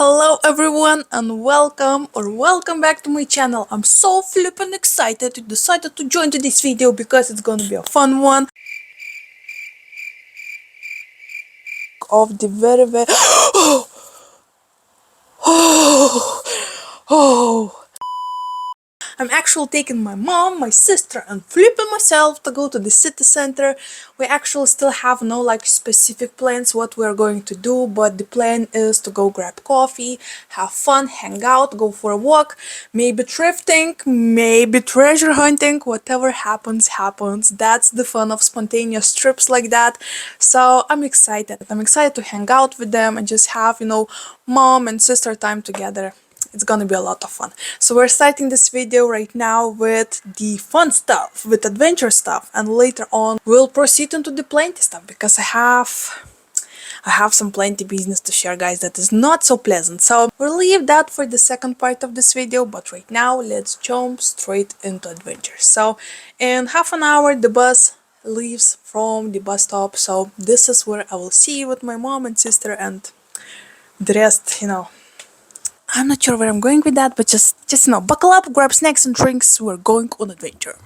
Hello everyone and welcome back to my channel. I'm so flippin' excited you decided to join to this video because it's gonna be a fun one of the very oh I'm actually taking my mom, my sister, and flipping myself to go to the city center. We actually still have no specific plans what we're going to do, but the plan is to go grab coffee, have fun, hang out, go for a walk, maybe thrifting, maybe treasure hunting, whatever happens, happens. That's the fun of spontaneous trips like that. So I'm excited. I'm excited to hang out with them and just have, mom and sister time together. It's gonna be a lot of fun. So we're starting this video right now with the fun stuff, with adventure stuff, and later on we'll proceed into the plenty stuff because I have some plenty business to share, guys, that is not so pleasant. So we'll leave that for the second part of this video, but right now let's jump straight into adventure. So in half an hour the bus leaves from the bus stop, so this is where I will see you with my mom and sister, and the rest, I'm not sure where I'm going with that, but just buckle up, grab snacks and drinks. We're going on adventure.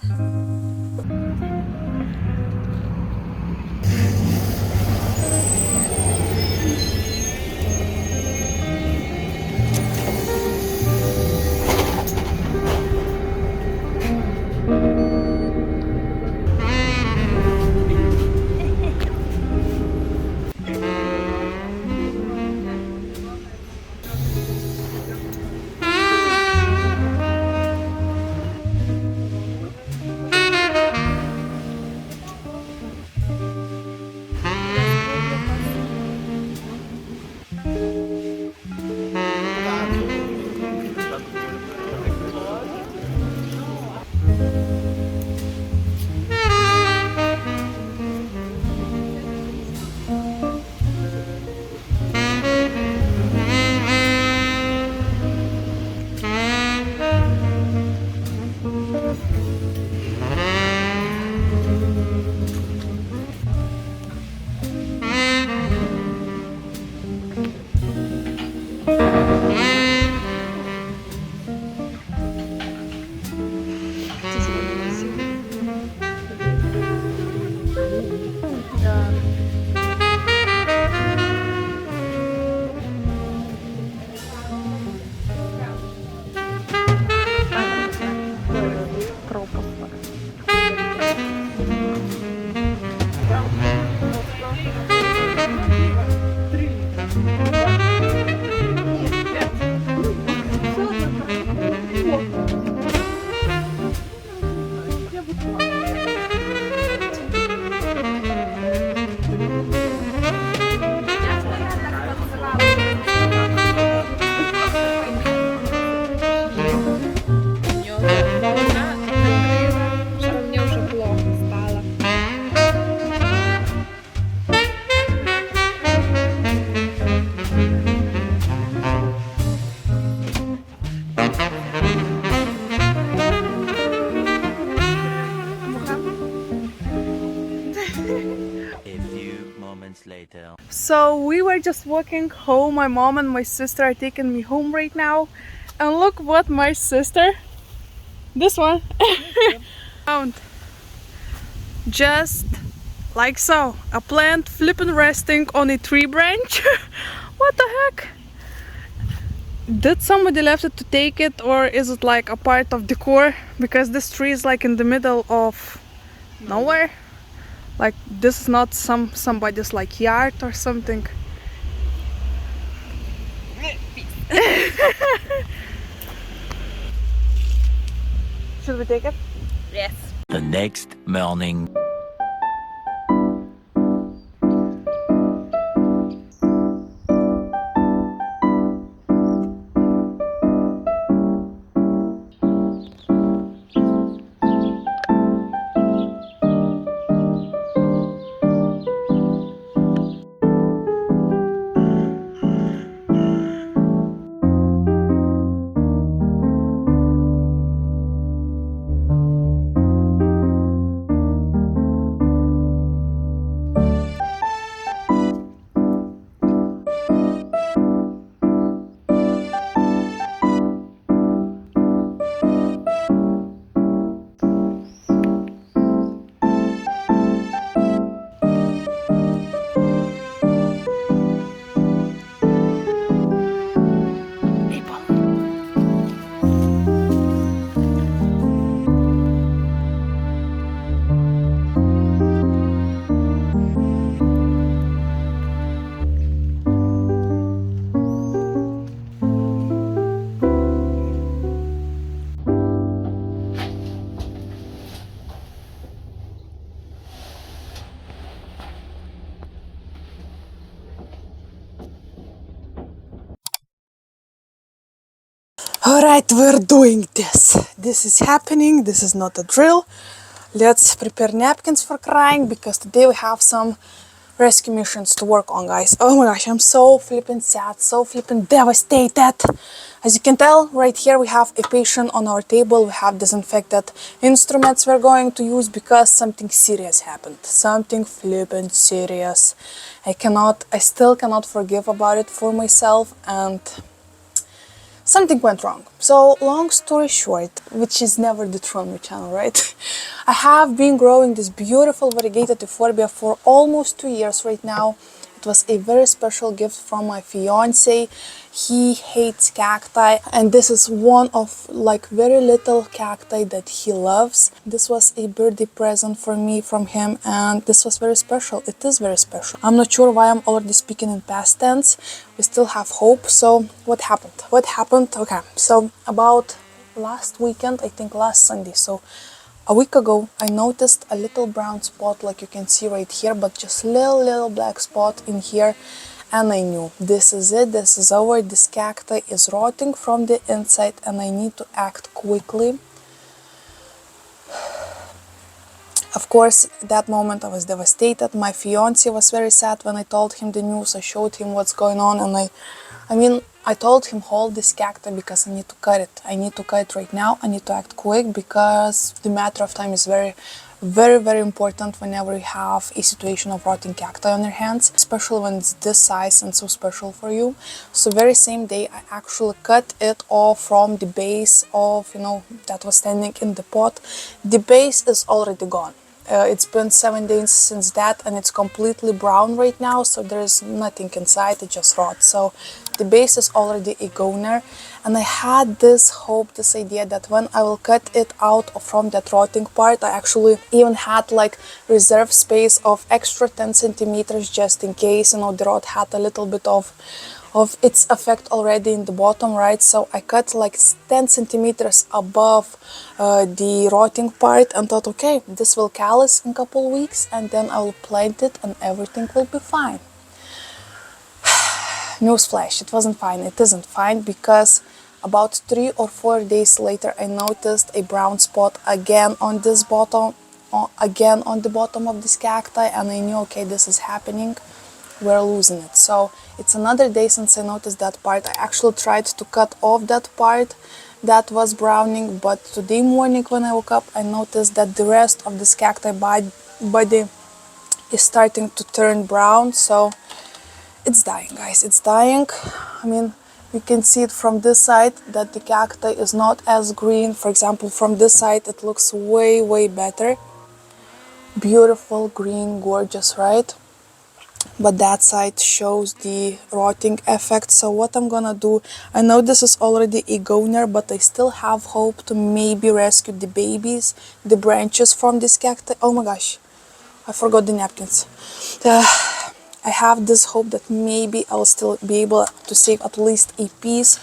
Later. So we were just walking home. My mom and my sister are taking me home right now. And look what my sister, this one, found. Just like so. A plant flipping resting on a tree branch. What the heck? Did somebody left it to take it, or is it like a part of decor? Because this tree is like in the middle of nowhere. Like this is not somebody's like yard or something. Should we take it? Yes. The next morning. Alright, we're doing this. This is happening. This is not a drill. Let's prepare napkins for crying because today we have some rescue missions to work on, guys. Oh my gosh, I'm so flippin' sad, so flippin' devastated. As you can tell, right here we have a patient on our table. We have disinfected instruments we're going to use because something serious happened. Something flippin' serious. I still cannot forgive about it for myself, and something went wrong. So, long story short, which is never the truth on my channel, right? I have been growing this beautiful variegated euphorbia for almost 2 years right now. It was a very special gift from my fiance. He hates cacti, and this is one of like very little cacti that he loves. This was a birthday present for me from him, and this was very special. It is very special. I'm not sure why I'm already speaking in past tense. We still have hope. So what happened? Okay, so about last weekend, I think last Sunday, so a week ago, I noticed a little brown spot like you can see right here, but just little black spot in here, and I knew this is it, this is over, this cacti is rotting from the inside and I need to act quickly. Of course, at that moment I was devastated. My fiance was very sad when I told him the news. I showed him what's going on, and I told him hold this cactus because I need to cut it. I need to cut it right now. I need to act quick because the matter of time is very important whenever you have a situation of rotting cacti on your hands, especially when it's this size and so special for you. So very same day I actually cut it off from the base of, that was standing in the pot. The base is already gone. It's been 7 days since that, and it's completely brown right now, so there's nothing inside, it just rots. So the base is already a goner, and I had this hope, this idea that when I will cut it out from that rotting part, I actually even had like reserve space of extra 10 centimeters just in case, the rot had a little bit of its effect already in the bottom, right? So I cut like 10 centimeters above the rotting part and thought, okay, this will callus in a couple weeks and then I will plant it and everything will be fine. Newsflash, it wasn't fine. It isn't fine because about 3 or 4 days later I noticed a brown spot again on this bottom, again on the bottom of this cacti, and I knew, okay, this is happening. We're losing it. So it's another day since I noticed that part. I actually tried to cut off that part that was browning, but today morning when I woke up I noticed that the rest of this cacti body is starting to turn brown. So it's dying, guys, it's dying. You can see it from this side that the cacti is not as green. For example, from this side it looks way better. Beautiful green, gorgeous, right? But that side shows the rotting effect. So what I'm gonna do, I know this is already a goner, but I still have hope to maybe rescue the babies, the branches from this cacti. Oh my gosh, I forgot the napkins. I have this hope that maybe I'll still be able to save at least a piece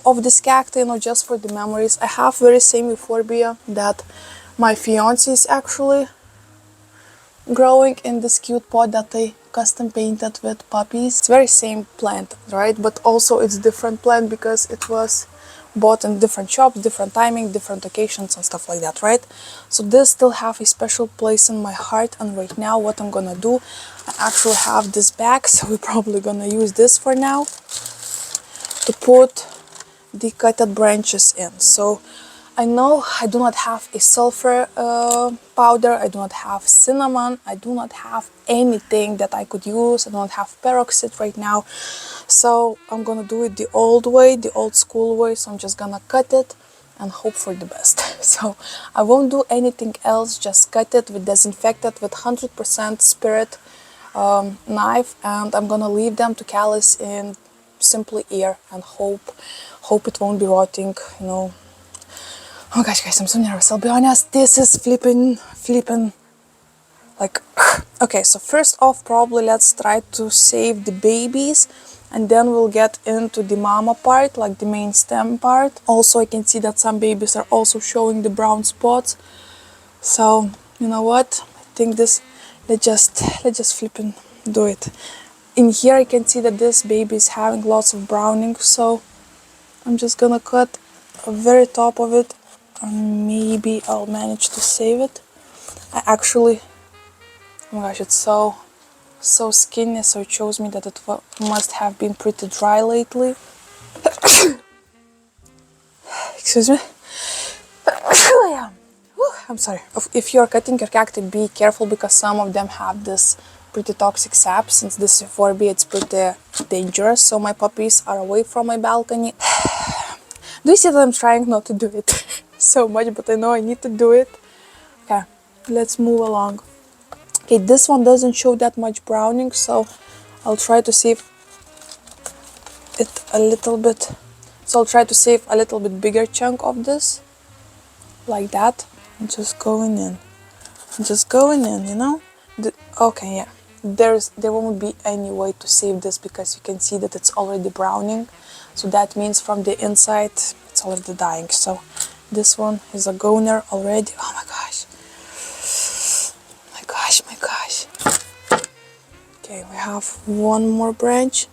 of this cacti, just for the memories. I have very same euphorbia that my fiance is actually growing in this cute pot that I custom painted with puppies. It's very same plant, right? But also it's different plant because it was bought in different shops, different timing, different occasions and stuff like that, right? So this still have a special place in my heart, and right now what I'm gonna do, I actually have this bag, so we're probably gonna use this for now to put the cutted branches in. So I know I do not have a sulfur powder, I do not have cinnamon, I do not have anything that I could use, I don't have peroxide right now. So I'm gonna do it the old way, the old school way. So I'm just gonna cut it and hope for the best. So I won't do anything else, just cut it with disinfectant with 100% spirit knife, and I'm gonna leave them to callus in simply air and hope it won't be rotting, Oh gosh, guys, I'm so nervous. I'll be honest, this is flipping, like, okay, so first off, probably let's try to save the babies, and then we'll get into the mama part, like the main stem part. Also, I can see that some babies are also showing the brown spots. So, you know what? I think let's just flipping do it. In here, I can see that this baby is having lots of browning, so I'm just gonna cut a very top of it, and maybe I'll manage to save it. I actually, oh my gosh, it's so skinny, so it shows me that it must have been pretty dry lately. Excuse me. Yeah. I'm sorry. If you're cutting your cacti, be careful because some of them have this pretty toxic sap. Since this euphorbia, it's pretty dangerous. So my puppies are away from my balcony. Do you see that I'm trying not to do it so much, but I know I need to do it. Okay, let's move along. Okay, this one doesn't show that much browning, so I'll try to save it a little bit. So I'll try to save a little bit bigger chunk of this, like that. I'm just going in. Just going in, you know? Okay, yeah. There won't be any way to save this because you can see that it's already browning. So that means from the inside it's already dying. So this one is a goner already. Oh my gosh. My gosh, my gosh. Okay, we have one more branch.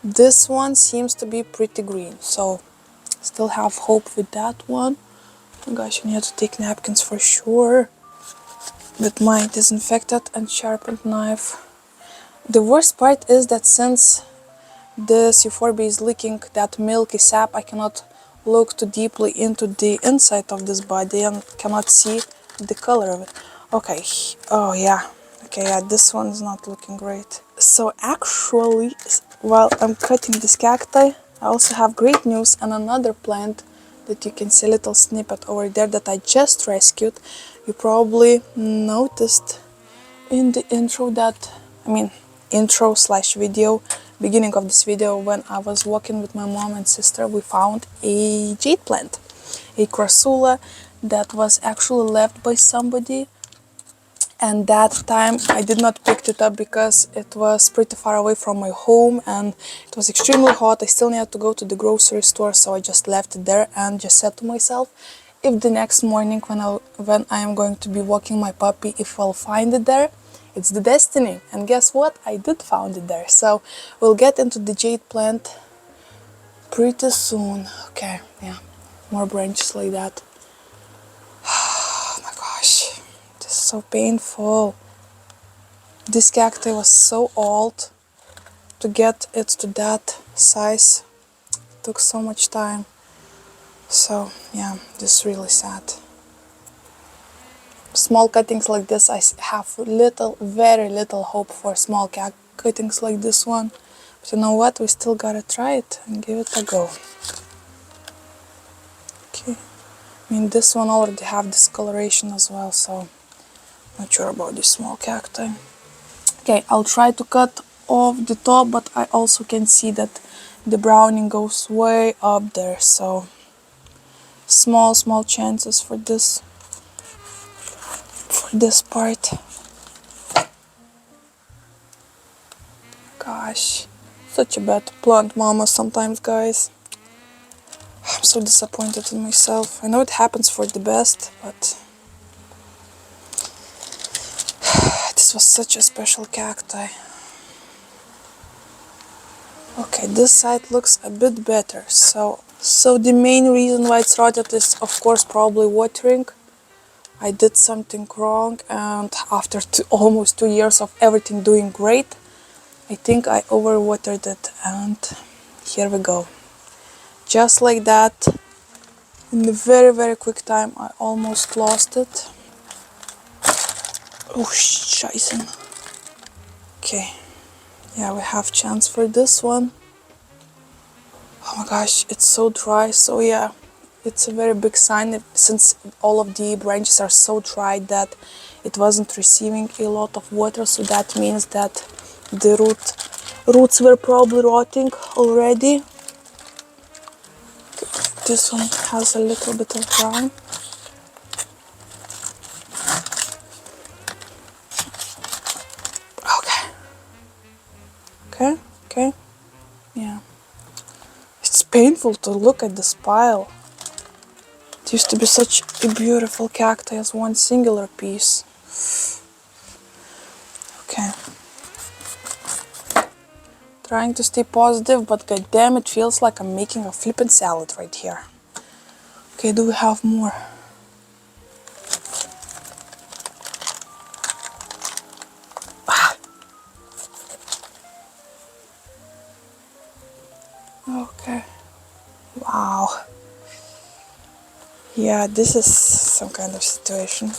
This one seems to be pretty green, so still have hope with that one. Oh my gosh, I need to take napkins for sure with my disinfected and sharpened knife. The worst part is that since this euphorbia is leaking that milky sap, I cannot look too deeply into the inside of this body and cannot see the color of it. Okay, oh yeah, okay, yeah, this one is not looking great. So actually, while I'm cutting this cacti, I also have great news and another plant that you can see a little snippet over there that I just rescued. You probably noticed in the intro that, intro slash video, beginning of this video, when I was walking with my mom and sister, we found a jade plant, a crassula that was actually left by somebody. And that time I did not pick it up because it was pretty far away from my home and it was extremely hot. I still needed to go to the grocery store, so I just left it there and just said to myself, if the next morning when I am going to be walking my puppy, if I'll find it there, it's the destiny. And guess what? I did find it there. So we'll get into the jade plant pretty soon. Okay, yeah, more branches like that. Oh my gosh. So painful. This cacti was so old. To get it to that size took so much time. So yeah, this is really sad. Small cuttings like this, I have very little hope for small cuttings like this one. But you know what? We still gotta try it and give it a go. Okay. This one already have discoloration as well, so not sure about this small cacti. Okay, I'll try to cut off the top, but I also can see that the browning goes way up there, so small chances for this part. Gosh, such a bad plant mama sometimes, guys. I'm so disappointed in myself. I know it happens for the best, but this was such a special cacti. Okay, this side looks a bit better. So the main reason why it's rotted is, of course, probably watering. I did something wrong, and after almost 2 years of everything doing great, I think I overwatered it, and here we go. Just like that, in a very quick time, I almost lost it. Oh, scheiße. Okay. Yeah, we have chance for this one. Oh my gosh, it's so dry. So yeah, it's a very big sign since all of the branches are so dry that it wasn't receiving a lot of water. So that means that the roots were probably rotting already. This one has a little bit of brown. Okay. Yeah. It's painful to look at this pile. It used to be such a beautiful cacti as one singular piece. Trying to stay positive, but goddamn, it feels like I'm making a flippin' salad right here. Okay, do we have more? Okay. Wow. Yeah, this is some kind of situation.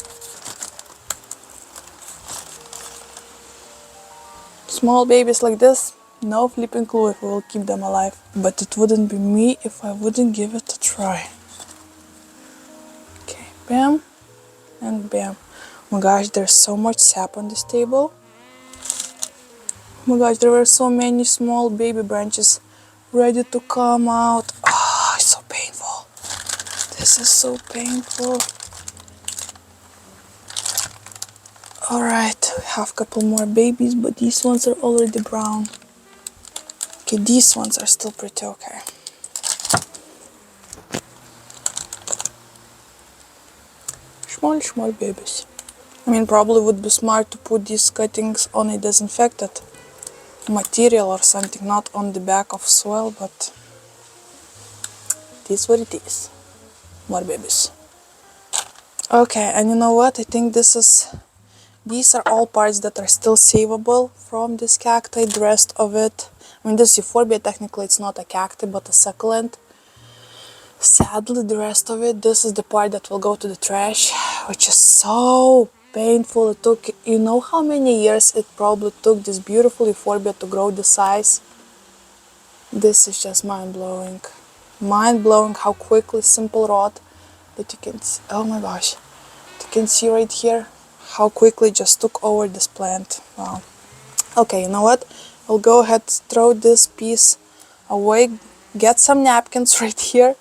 Small babies like this, no flipping clue if we will keep them alive. But it wouldn't be me if I wouldn't give it a try. Okay, bam and bam. Oh my gosh, there's so much sap on this table. Oh my gosh, there were so many small baby branches ready to come out. Ah, it's so painful. This is so painful. Alright, we have a couple more babies, but these ones are already brown. Okay, these ones are still pretty okay. Small babies. I mean, probably would be smart to put these cuttings on a disinfected material or something, not on the back of soil, but it is what it is. More babies. Okay, and you know what? I think these are all parts that are still savable from this cacti. The rest of it, I mean, this euphorbia, technically it's not a cacti, but a succulent. Sadly, the rest of it, this is the part that will go to the trash, which is so painful. It took, you know how many years it probably took this beautiful euphorbia to grow the size? This is just mind-blowing. Mind-blowing how quickly simple rot that you can see. Oh my gosh. You can see right here how quickly it just took over this plant. Wow. Okay, you know what? I'll go ahead, throw this piece away, get some napkins right here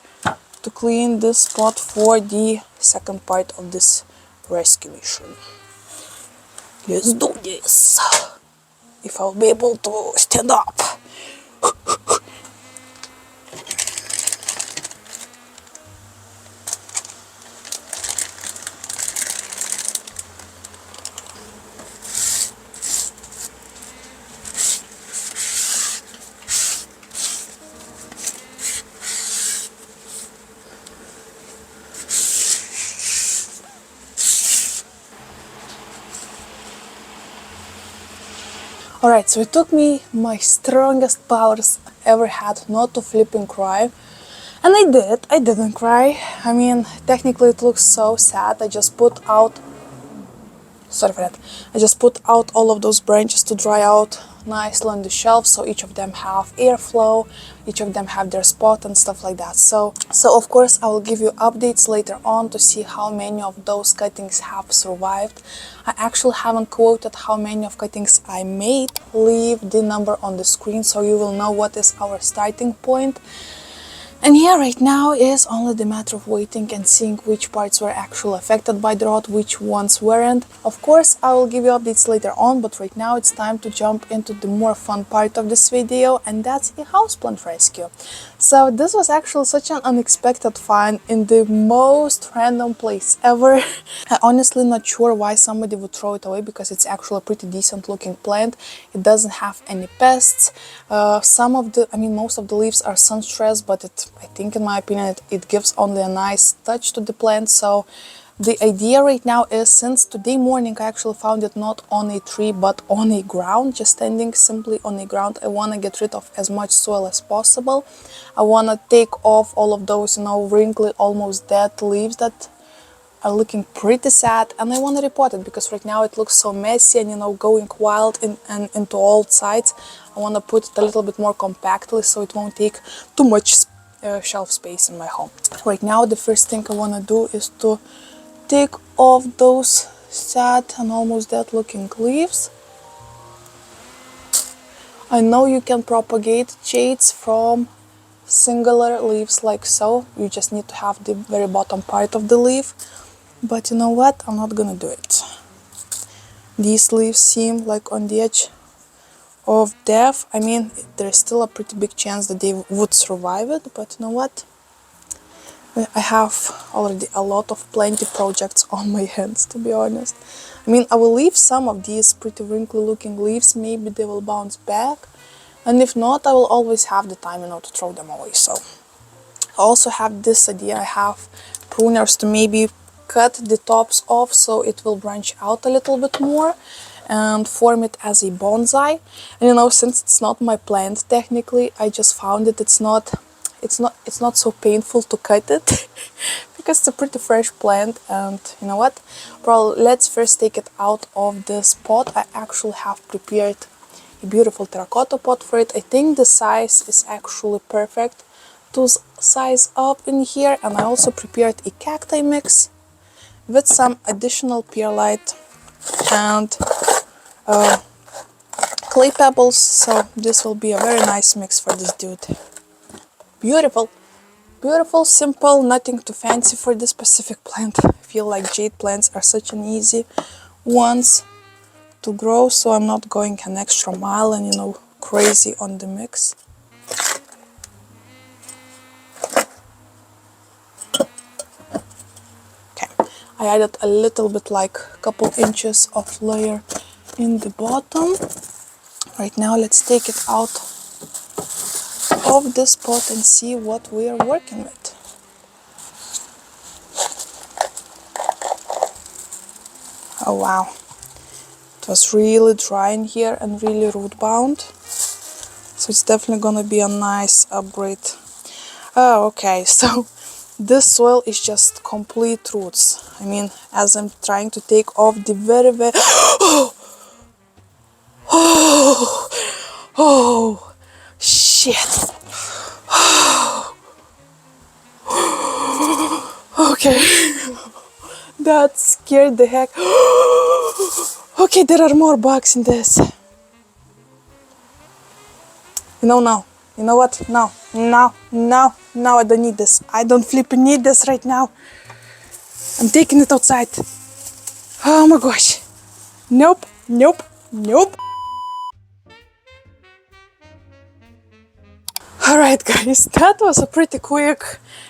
to clean this spot for the second part of this rescue mission. Let's do this. If I'll be able to stand up. Alright, so it took me my strongest powers ever had not to flipping cry. And I did. I didn't cry. I mean, technically it looks so sad. I just put out all of those branches to dry out nicely on the shelf, so each of them have airflow, each of them have their spot and stuff like that. So of course I will give you updates later on to see how many of those cuttings have survived. I actually haven't quoted how many of cuttings I made. Leave the number on the screen so you will know what is our starting point. And yeah, right now is only the matter of waiting and seeing which parts were actually affected by the rot, which ones weren't. Of course, I will give you updates later on, but right now it's time to jump into the more fun part of this video, and that's a houseplant rescue. So this was actually such an unexpected find in the most random place ever. I'm honestly not sure why somebody would throw it away, because it's actually a pretty decent looking plant. It doesn't have any pests. Most of the leaves are sun stressed, but I think in my opinion it gives only a nice touch to the plant. So the idea right now is, since today morning I actually found it not on a tree but on a ground, just standing simply on a ground, I want to get rid of as much soil as possible. I want to take off all of those, wrinkly, almost dead leaves that are looking pretty sad, and I want to repot it because right now it looks so messy and going wild and into all sides. I want to put it a little bit more compactly so it won't take too much shelf space in my home. Right now the first thing I want to do is to take off those sad and almost dead looking leaves. I know you can propagate shades from singular leaves like so. You just need to have the very bottom part of the leaf. But you know what? I'm not gonna do it. These leaves seem like on the edge of death. I mean, there's still a pretty big chance that they would survive it, but you know what? I have already a lot of plenty projects on my hands, to be honest. I mean, I will leave some of these pretty wrinkly looking leaves. Maybe they will bounce back. And if not, I will always have the time, to throw them away. So I also have this idea. I have pruners to maybe cut the tops off so it will branch out a little bit more and form it as a bonsai. And since it's not my plant technically, I just found it's not so painful to cut it because it's a pretty fresh plant. And you know what? Well, let's first take it out of this pot. I actually have prepared a beautiful terracotta pot for it. I think the size is actually perfect to size up in here. And I also prepared a cacti mix with some additional perlite and clay pebbles. So this will be a very nice mix for this dude. Beautiful. Beautiful, simple, nothing too fancy for this specific plant. I feel like jade plants are such an easy ones to grow, so I'm not going an extra mile and crazy on the mix. Okay, I added a little bit, like a couple inches of layer in the bottom. Right now let's take it out of this pot and see what we are working with. Oh wow, it was really dry in here and really root bound, so it's definitely gonna be a nice upgrade. Oh, okay, so this soil is just complete roots. I mean, as I'm trying to take off the very oh shit. Okay, that scared the heck. Okay, there are more bugs in this. No. You know what? No, I don't need this. I don't flipping need this right now. I'm taking it outside. Oh my gosh. Nope. Alright guys, that was a pretty quick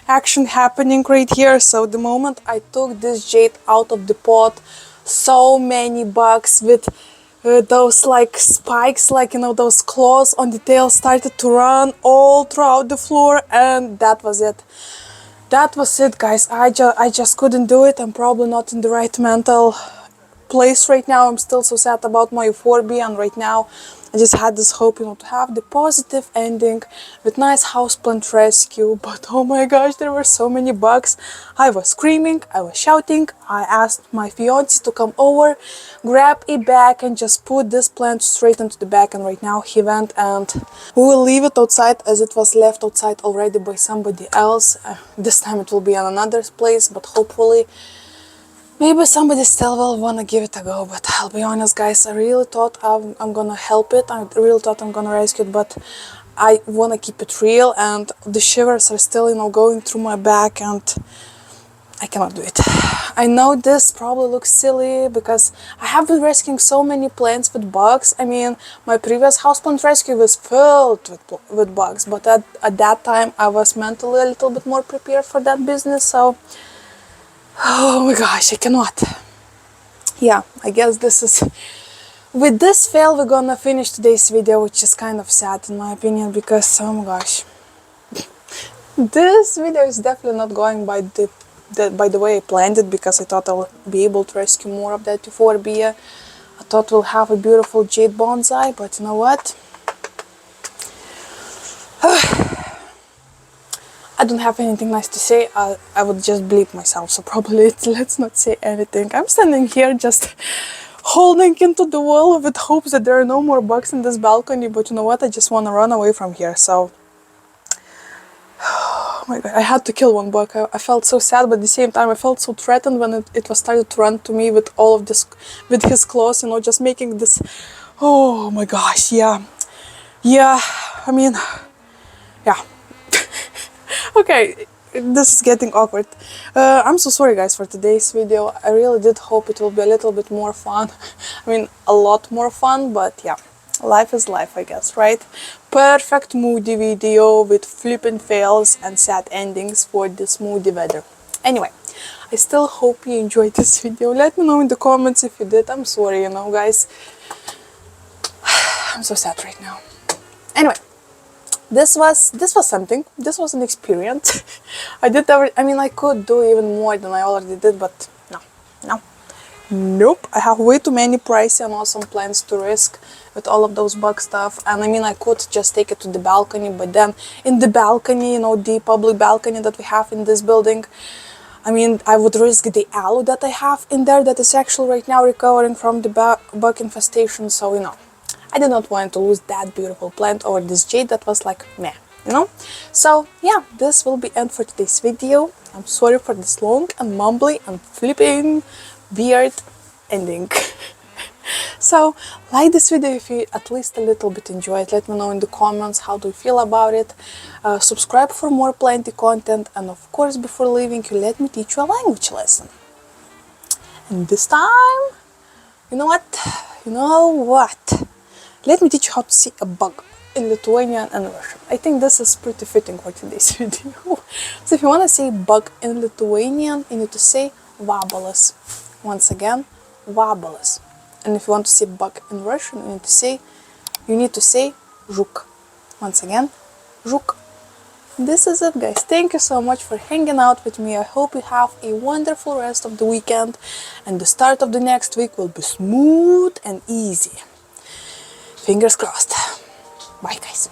action happening right here. So the moment I took this jade out of the pot, so many bugs with those like spikes, like those claws on the tail started to run all throughout the floor, and that was it. That was it, guys. I just couldn't do it. I'm probably not in the right mental place right now. I'm still so sad about my euphorbia, and right now I just had this hope, to have the positive ending with nice houseplant rescue. But oh my gosh, there were so many bugs. I was screaming, I was shouting. I asked my fiance to come over, grab a bag and just put this plant straight into the bag, and right now he went, and we will leave it outside as it was left outside already by somebody else. This time it will be in another place, but hopefully maybe somebody still will wanna give it a go. But I'll be honest, guys, I really thought I'm gonna help it. I really thought I'm gonna rescue it, but I wanna keep it real, and the shivers are still, going through my back, and I cannot do it. I know this probably looks silly because I have been rescuing so many plants with bugs. I mean, my previous houseplant rescue was filled with bugs, but at that time I was mentally a little bit more prepared for that business, so oh my gosh, I cannot. Yeah, I guess with this fail we're gonna finish today's video, which is kind of sad in my opinion, because oh my gosh, this video is definitely not going by the way I planned it, because I thought I'll be able to rescue more of that euphorbia. I thought we'll have a beautiful jade bonsai, but you know what? I don't have anything nice to say. I would just bleep myself, so probably let's not say anything. I'm standing here just holding into the wall with hopes that there are no more bugs in this balcony, but you know what? I just want to run away from here, so oh my god, I had to kill one bug. I felt so sad, but at the same time I felt so threatened when it was started to run to me with all of this, with his claws, just making this. Oh my gosh, yeah, I mean, yeah. Okay, this is getting awkward. I'm so sorry guys for today's video. I really did hope it will be a little bit more fun. I mean, a lot more fun, but yeah, life is life, I guess, right? Perfect moody video with flipping fails and sad endings for this moody weather. Anyway, I still hope you enjoyed this video. Let me know in the comments if you did. I'm sorry, guys. I'm so sad right now. Anyway, this was something. This was an experience. I mean, I could do even more than I already did, but no, no, nope. I have way too many pricey and awesome plants to risk with all of those bug stuff. And I mean, I could just take it to the balcony, but then in the balcony, you know, the public balcony that we have in this building, I mean, I would risk the aloe that I have in there that is actually right now recovering from the bug infestation. So, you know, I did not want to lose that beautiful plant over this jade that was like meh, you know. So yeah, this will be end for today's video. I'm sorry for this long and mumbly and flipping weird ending. So like this video if you at least a little bit enjoy it. Let me know in the comments how do you feel about it. Subscribe for more plenty content, and of course before leaving you let me teach you a language lesson. And this time, you know what? You know what? Let me teach you how to say a bug in Lithuanian and Russian. I think this is pretty fitting for today's video. So if you want to say bug in Lithuanian, you need to say vabalas. Once again, vabalas. And if you want to say bug in Russian, you need to say zhuk. Once again, zhuk. This is it, guys. Thank you so much for hanging out with me. I hope you have a wonderful rest of the weekend, and the start of the next week will be smooth and easy. Fingers crossed. Bye, guys.